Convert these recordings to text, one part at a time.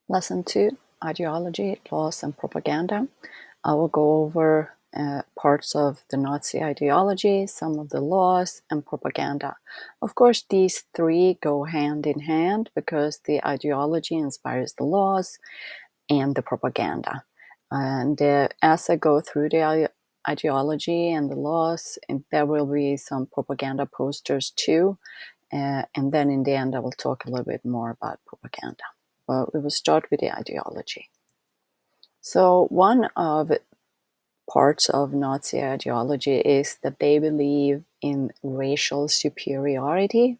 Lesson 2, Ideology, Laws and Propaganda. I will go over parts of the Nazi ideology, some of the laws, and propaganda. Of course, these three go hand in hand because the ideology inspires the laws and the propaganda. And as I go through the ideology and the laws, and there will be some propaganda posters too. And then in the end, I will talk a little bit more about propaganda. But we will start with the ideology. So one of parts of Nazi ideology is that they believe in racial superiority,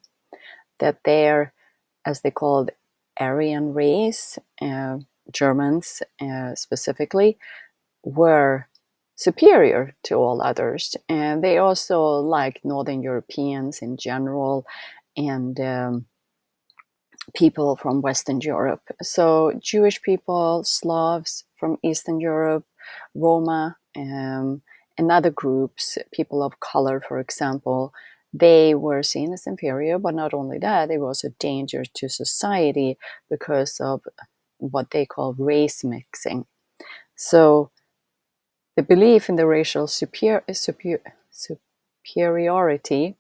that they're, as they called, Aryan race, Germans specifically, were superior to all others. And they also like Northern Europeans in general and people from Western Europe. So Jewish people, Slavs from Eastern Europe, Roma, and other groups, people of color, for example, they were seen as inferior, but not only that, they were also a danger to society because of what they call race mixing. So the belief in the racial superiority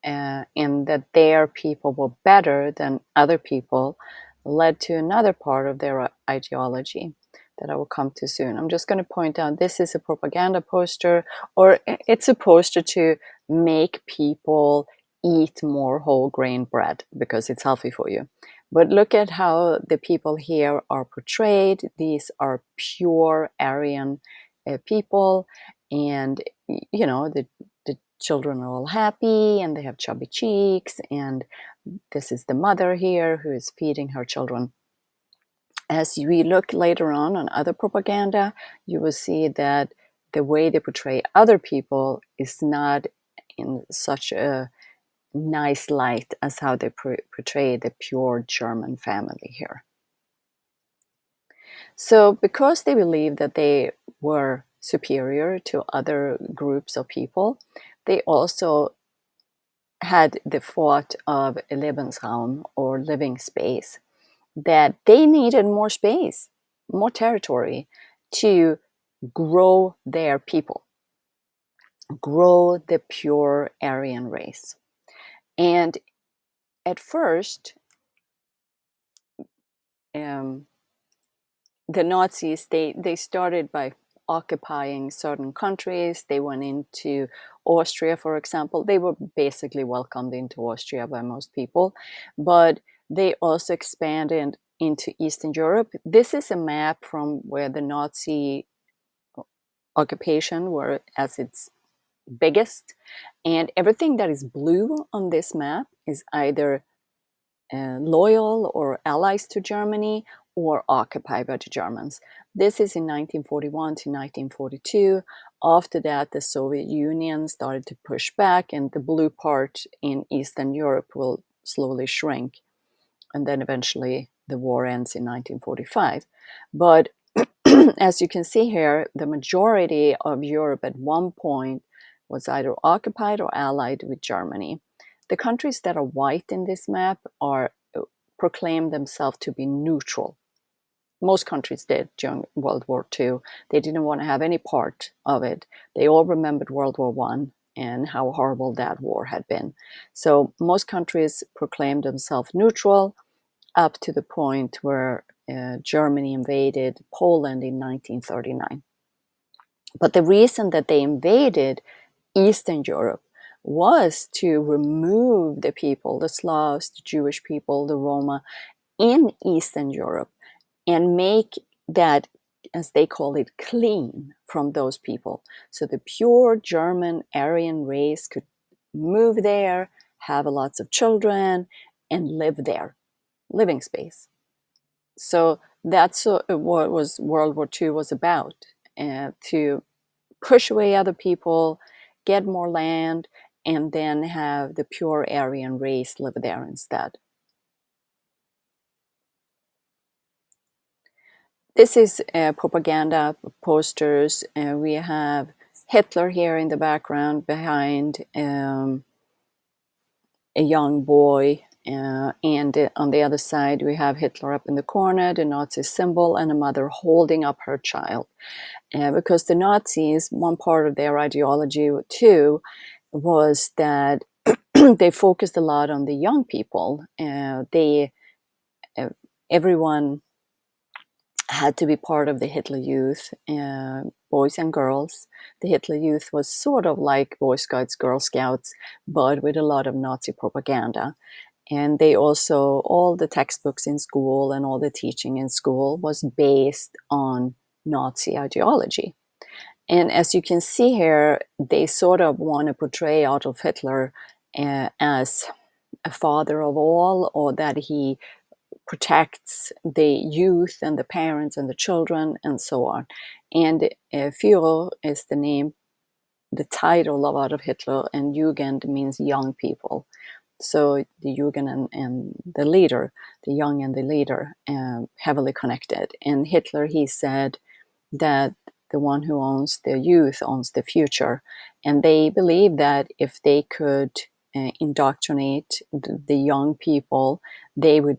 and that their people were better than other people led to another part of their ideology that I will come to soon. I'm just going to point out this is a propaganda poster, or it's a poster to make people eat more whole grain bread because it's healthy for you. But look at how the people here are portrayed. These are pure Aryan people, and you know the children are all happy and they have chubby cheeks, and this is the mother here who is feeding her children. As we look later on other propaganda, you will see that the way they portray other people is not in such a nice light as how they portray the pure German family here. So because they believed that they were superior to other groups of people, they also had the thought of a Lebensraum, or living space, that they needed more space, more territory to grow their people, grow the pure Aryan race. And at first, the Nazis, they started by occupying certain countries. They went into Austria, for example. They were basically welcomed into Austria by most people, but they also expanded into Eastern Europe. This is a map from where the Nazi occupation were at its biggest, and everything that is blue on this map is either loyal or allies to Germany or occupied by the Germans. This is in 1941 to 1942. After that, the Soviet Union started to push back, and the blue part in Eastern Europe will slowly shrink. And then eventually the war ends in 1945. But as you can see here, the majority of Europe at one point was either occupied or allied with Germany. The countries that are white in this map proclaim themselves to be neutral. Most countries did during World War II. They didn't want to have any part of it. They all remembered World War I and how horrible that war had been. So most countries proclaimed themselves neutral up to the point where Germany invaded Poland in 1939. But the reason that they invaded Eastern Europe was to remove the people, the Slavs, the Jewish people, the Roma, in Eastern Europe, and make that, as they call it, clean from those people. So the pure German Aryan race could move there, have lots of children, and live there, living space. So that's what was World War II was about, to push away other people, get more land, and then have the pure Aryan race live there instead. This is propaganda posters. We have Hitler here in the background behind a young boy and on the other side, we have Hitler up in the corner, the Nazi symbol, and a mother holding up her child. Because the Nazis, one part of their ideology too, was that they focused a lot on the young people. Everyone had to be part of the Hitler Youth, boys and girls. The Hitler Youth was sort of like Boy Scouts, Girl Scouts, but with a lot of Nazi propaganda. And they also, all the textbooks in school and all the teaching in school was based on Nazi ideology. And as you can see here, they sort of want to portray Adolf Hitler as a father of all, or that he protects the youth and the parents and the children and so on. And Führer is the name, the title of Adolf Hitler, and Jugend means young people. So the Jugend and the leader, the young and the leader, heavily connected. And Hitler, he said that the one who owns the youth owns the future. And they believe that if they could indoctrinate the young people, they would,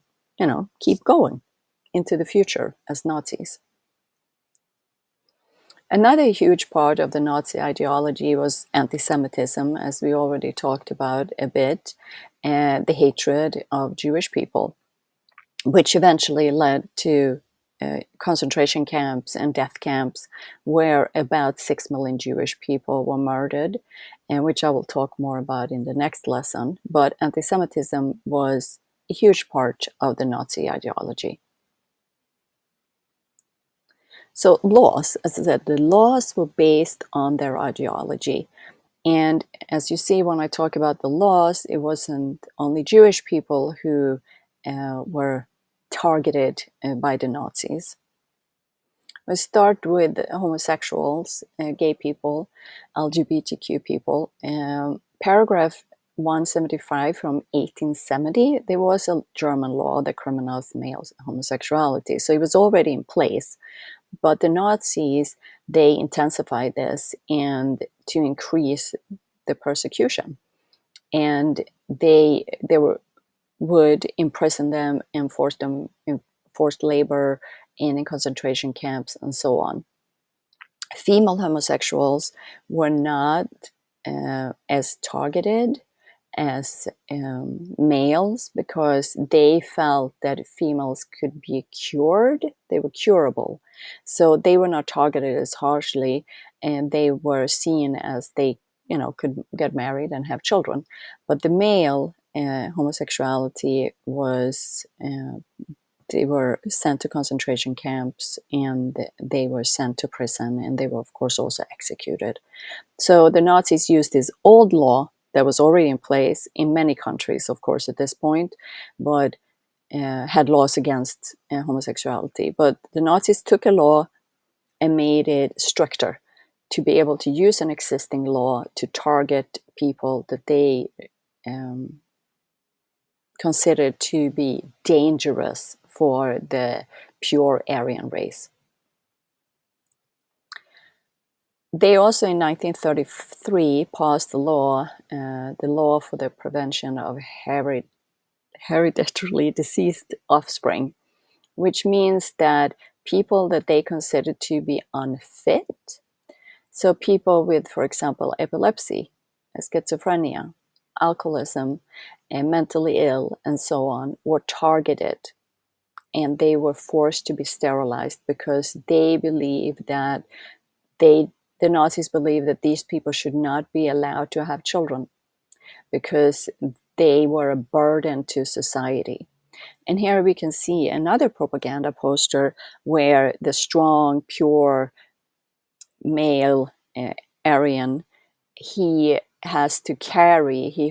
keep going into the future as Nazis. Another huge part of the Nazi ideology was anti-Semitism, as we already talked about a bit, and the hatred of Jewish people, which eventually led to concentration camps and death camps where about 6 million Jewish people were murdered, and which I will talk more about in the next lesson. But anti-Semitism was a huge part of the Nazi ideology. So laws, as I said, the laws were based on their ideology. And as you see, when I talk about the laws, it wasn't only Jewish people who were targeted by the Nazis. We start with homosexuals, gay people, LGBTQ people. Paragraph 175 from 1870, there was a German law that criminalized male homosexuality. So it was already in place. But the Nazis, they intensified this and to increase the persecution. And they would imprison them and force them in forced labor and in concentration camps and so on. Female homosexuals were not as targeted as males, because they felt that females could be cured. They were curable. So they were not targeted as harshly, and they were seen as they, could get married and have children. But the male homosexuality was, they were sent to concentration camps, and they were sent to prison, and they were, of course, also executed. So the Nazis used this old law that was already in place in many countries, of course, at this point, but had laws against homosexuality. But the Nazis took a law and made it stricter to be able to use an existing law to target people that they considered to be dangerous for the pure Aryan race. They also, in 1933, passed the law for the prevention of hereditarily diseased offspring, which means that people that they considered to be unfit, so people with, for example, epilepsy, schizophrenia, alcoholism, and mentally ill, and so on, were targeted, and they were forced to be sterilized because they believed that the Nazis believed that these people should not be allowed to have children because they were a burden to society. And here we can see another propaganda poster where the strong, pure male Aryan, he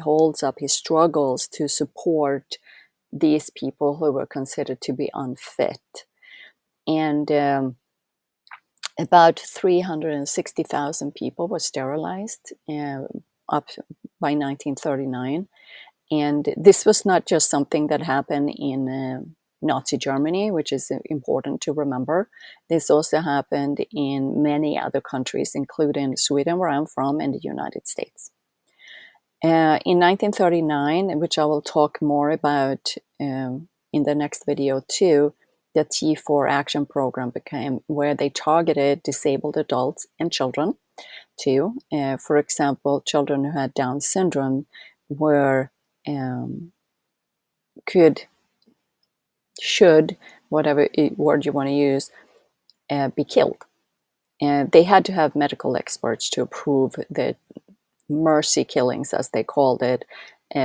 holds up his struggles to support these people who were considered to be unfit. And about 360,000 people were sterilized up by 1939. And this was not just something that happened in Nazi Germany, which is important to remember. This also happened in many other countries, including Sweden, where I'm from, and the United States. In 1939, which I will talk more about in the next video too, the T4 action program became where they targeted disabled adults and children too. For example, children who had Down syndrome were should, whatever word you want to use, be killed. And they had to have medical experts to approve the mercy killings, as they called it,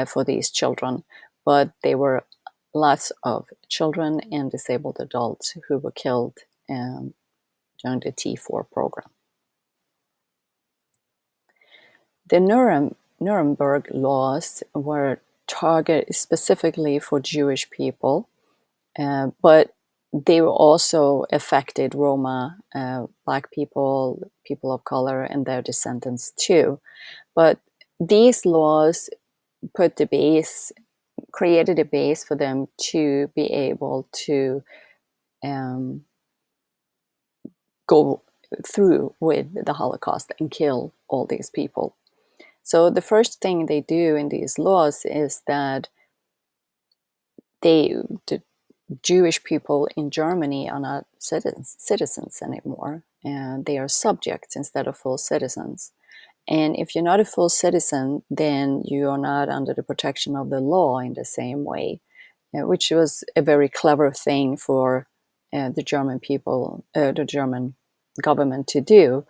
for these children. But there were lots of children and disabled adults who were killed during the T4 program. The Nuremberg Laws were targeted specifically for Jewish people, but they were also affected Roma, Black people, people of color, and their descendants too. But these laws created a base for them to be able to go through with the Holocaust and kill all these people. So the first thing they do in these laws is that the Jewish people in Germany are not citizens anymore, and they are subjects instead of full citizens. And if you're not a full citizen, then you are not under the protection of the law in the same way, which was a very clever thing for the German people, the German government to do,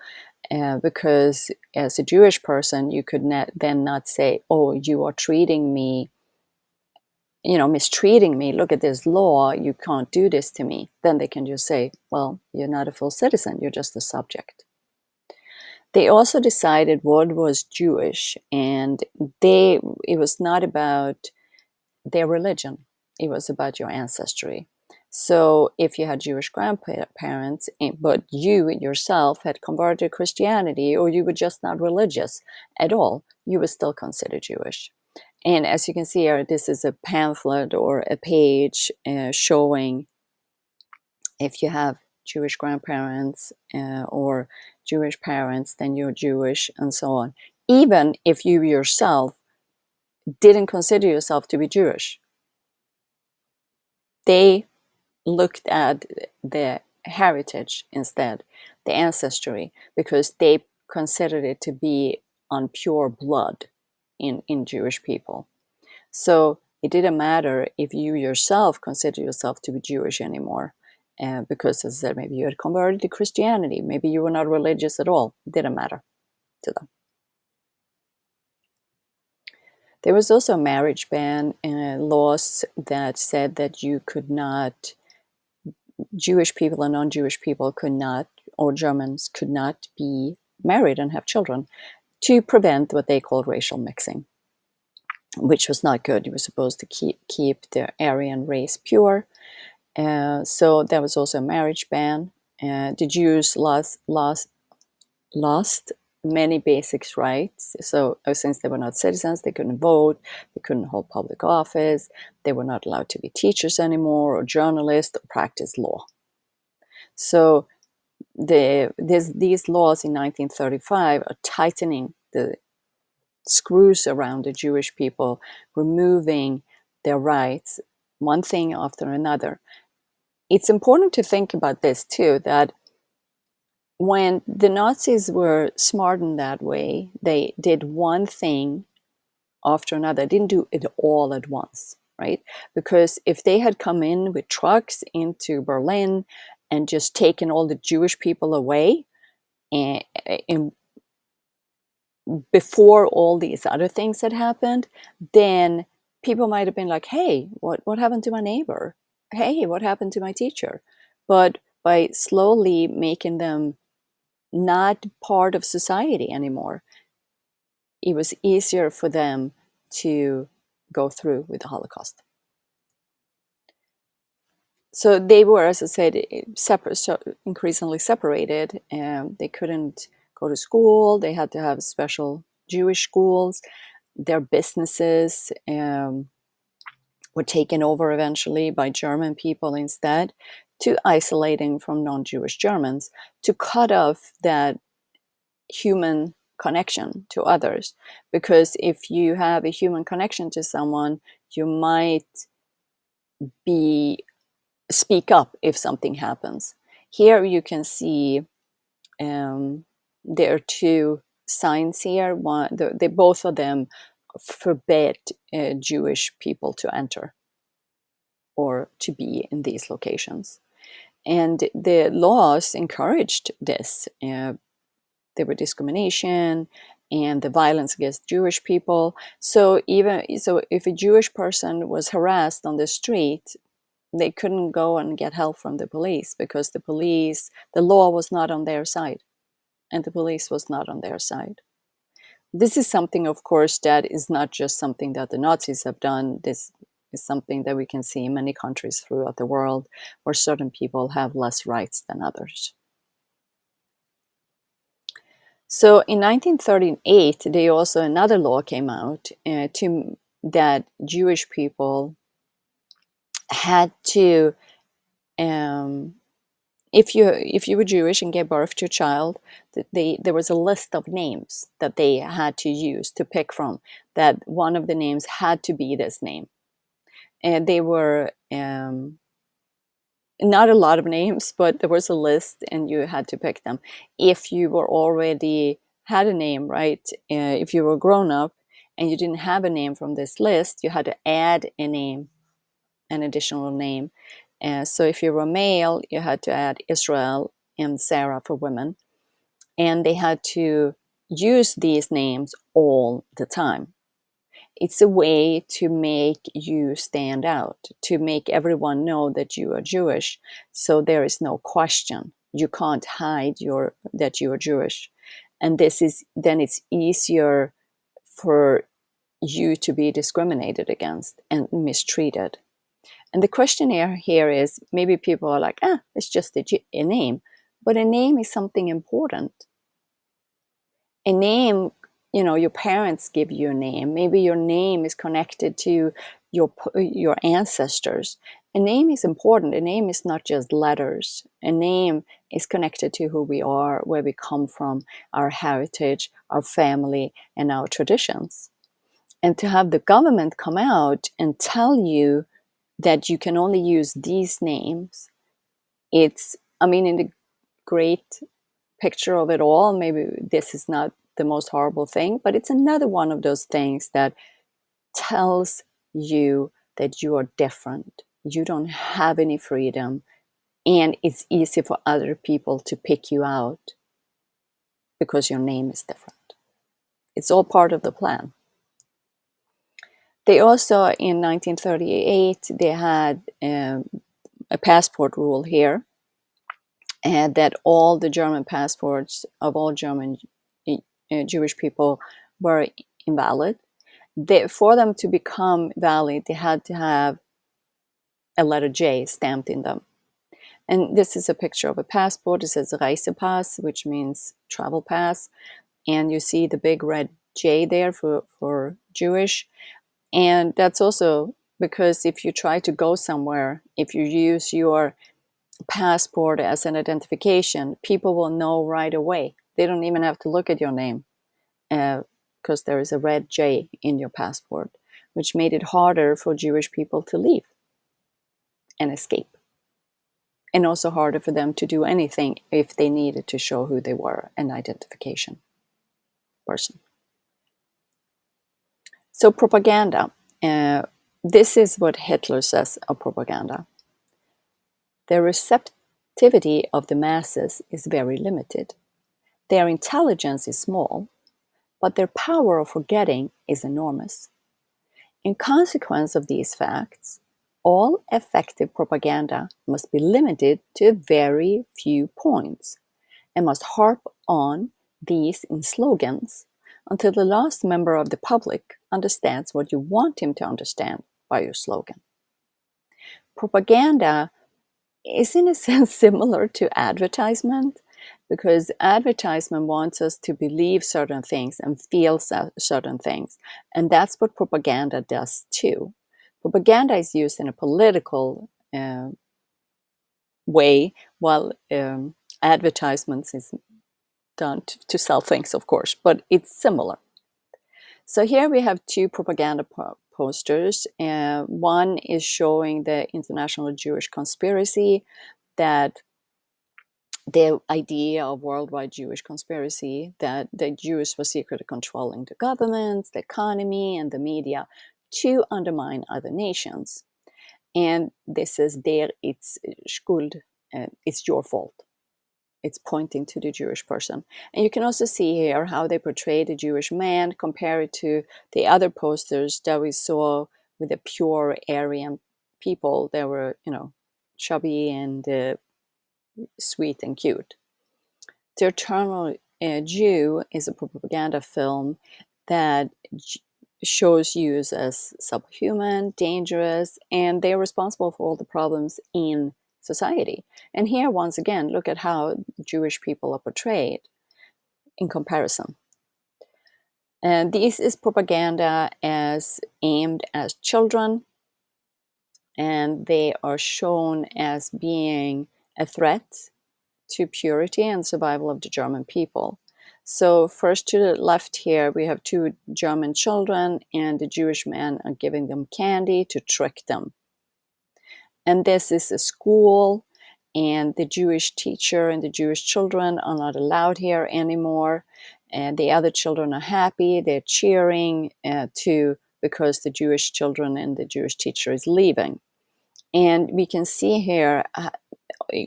because as a Jewish person, you could then not say, "Oh, you are treating me, mistreating me. Look at this law. You can't do this to me." Then they can just say, "Well, you're not a full citizen. You're just a subject." They also decided what was Jewish, and it was not about their religion. It was about your ancestry. So if you had Jewish grandparents, but you yourself had converted to Christianity, or you were just not religious at all, you were still considered Jewish. And as you can see here, this is a pamphlet or a page showing if you have Jewish grandparents or Jewish parents, then you're Jewish, and so on. Even if you yourself didn't consider yourself to be Jewish, they looked at the heritage instead, the ancestry, because they considered it to be on pure blood in Jewish people. So it didn't matter if you yourself consider yourself to be Jewish anymore, because, as I said, maybe you had converted to Christianity, maybe you were not religious at all. It didn't matter to them. There was also a marriage ban, laws that said that you could not, Jewish people and non-Jewish people could not, or Germans could not be married and have children, to prevent what they called racial mixing, which was not good. You were supposed to keep the Aryan race pure. So there was also a marriage ban. The Jews lost many basic rights. So since they were not citizens, they couldn't vote, they couldn't hold public office, they were not allowed to be teachers anymore, or journalists, or practice law. So these laws in 1935 are tightening the screws around the Jewish people, removing their rights, one thing after another. It's important to think about this too, that when the Nazis were smart in that way, they did one thing after another. They didn't do it all at once, right? Because if they had come in with trucks into Berlin and just taken all the Jewish people away, and before all these other things had happened, then people might have been like, "Hey, what happened to my neighbor? Hey, what happened to my teacher?" But by slowly making them not part of society anymore, it was easier for them to go through with the Holocaust. So they were, as I said, increasingly separated, and they couldn't go to school. They had to have special Jewish schools. Their businesses were taken over eventually by German people instead, to isolating from non-Jewish Germans, to cut off that human connection to others, because if you have a human connection to someone, you might speak up if something happens. Here you can see there are two signs here. They both of them forbid Jewish people to enter or to be in these locations. And the laws encouraged this. There were discrimination and the violence against Jewish people. So if a Jewish person was harassed on the street, they couldn't go and get help from the police, because the law was not on their side, and the police was not on their side. This is something, of course, that is not just something that the Nazis have done. This is something that we can see in many countries throughout the world, where certain people have less rights than others. So in 1938, another law came out that Jewish people had to, if you were Jewish and gave birth to a child, there was a list of names that they had to use to pick from. That one of the names had to be this name, and they were not a lot of names, but there was a list, and you had to pick them. If you were already had a name, right? If you were grown up and you didn't have a name from this list, you had to add a name, an additional name. So if you were male, you had to add Israel and Sarah for women. And they had to use these names all the time. It's a way to make you stand out, to make everyone know that you are Jewish. So there is no question. You can't hide that you are Jewish. And then it's easier for you to be discriminated against and mistreated. And the question here is, maybe people are like, it's just a name. But a name is something important. A name, your parents give you a name. Maybe your name is connected to your ancestors. A name is important. A name is not just letters. A name is connected to who we are, where we come from, our heritage, our family, and our traditions. And to have the government come out and tell you that you can only use these names, in the great picture of it all, maybe this is not the most horrible thing, but it's another one of those things that tells you that you are different. You don't have any freedom, and it's easy for other people to pick you out because your name is different. It's all part of the plan. They also, in 1938, they had a passport rule here, and that all the German passports of all German Jewish people were invalid. For them to become valid, they had to have a letter J stamped in them. And this is a picture of a passport. It says Reisepass, which means travel pass. And you see the big red J there for Jewish. And that's also because if you try to go somewhere, if you use your passport as an identification, people will know right away. They don't even have to look at your name, because there is a red J in your passport, which made it harder for Jewish people to leave and escape. And also harder for them to do anything if they needed to show who they were, an identification person. So propaganda. This is what Hitler says of propaganda. The receptivity of the masses is very limited. Their intelligence is small, but their power of forgetting is enormous. In consequence of these facts, all effective propaganda must be limited to very few points and must harp on these in slogans until the last member of the public understands what you want him to understand by your slogan. Propaganda is in a sense similar to advertisement, because advertisement wants us to believe certain things and feel certain things. And that's what propaganda does too. Propaganda is used in a political way, while advertisements is done to sell things, of course, but it's similar. So here we have two propaganda posters. One is showing the international Jewish conspiracy, that the idea of worldwide Jewish conspiracy, that the Jews were secretly controlling the governments, the economy, and the media to undermine other nations. And this is it's skuld, it's your fault. It's pointing to the Jewish person. And you can also see here how they portray the Jewish man compared to the other posters that we saw with the pure Aryan people that were, chubby and sweet and cute. The Eternal Jew is a propaganda film that shows Jews as subhuman, dangerous, and they're responsible for all the problems in society. And here, once again, look at how Jewish people are portrayed in comparison. And this is propaganda as aimed at children, and they are shown as being a threat to purity and survival of the German people. So first to the left here, we have two German children, and the Jewish men are giving them candy to trick them. And this is a school, and the Jewish teacher and the Jewish children are not allowed here anymore. And the other children are happy, they're cheering because the Jewish children and the Jewish teacher is leaving. And we can see here,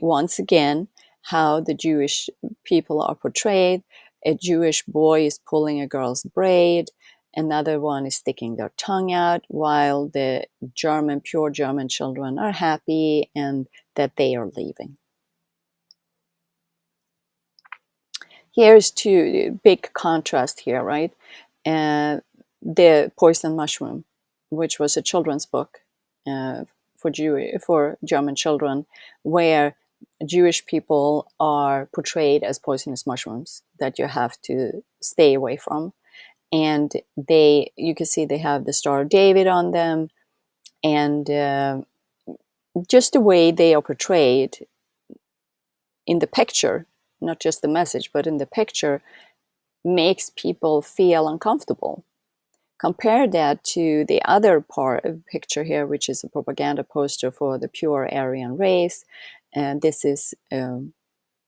once again, how the Jewish people are portrayed. A Jewish boy is pulling a girl's braid, another one is sticking their tongue out, while the pure German children are happy and that they are leaving. Here's two big contrast here, right? The Poison Mushroom, which was a children's book for German children, where Jewish people are portrayed as poisonous mushrooms that you have to stay away from. And you can see they have the Star of David on them, and just the way they are portrayed in the picture, not just the message, but in the picture, makes people feel uncomfortable. Compare that to the other picture here, which is a propaganda poster for the pure Aryan race. And this is,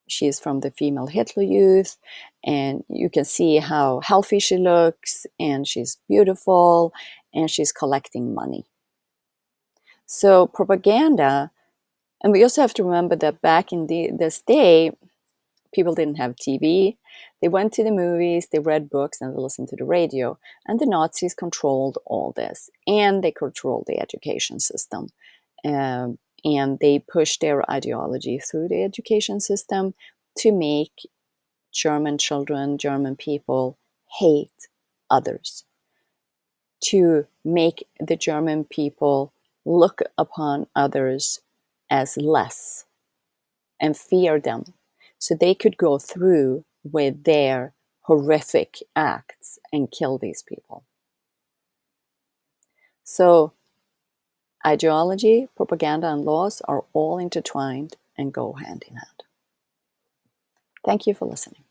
she is from the female Hitler Youth. And you can see how healthy she looks, and she's beautiful, and she's collecting money. So propaganda, and we also have to remember that back in this day, people didn't have TV. They went to the movies, they read books, and they listened to the radio. And the Nazis controlled all this. And they controlled the education system. And they pushed their ideology through the education system to make German children, German people, hate others. To make the German people look upon others as less and fear them, so they could go through with their horrific acts and kill these people. So ideology, propaganda, and laws are all intertwined and go hand in hand. Thank you for listening.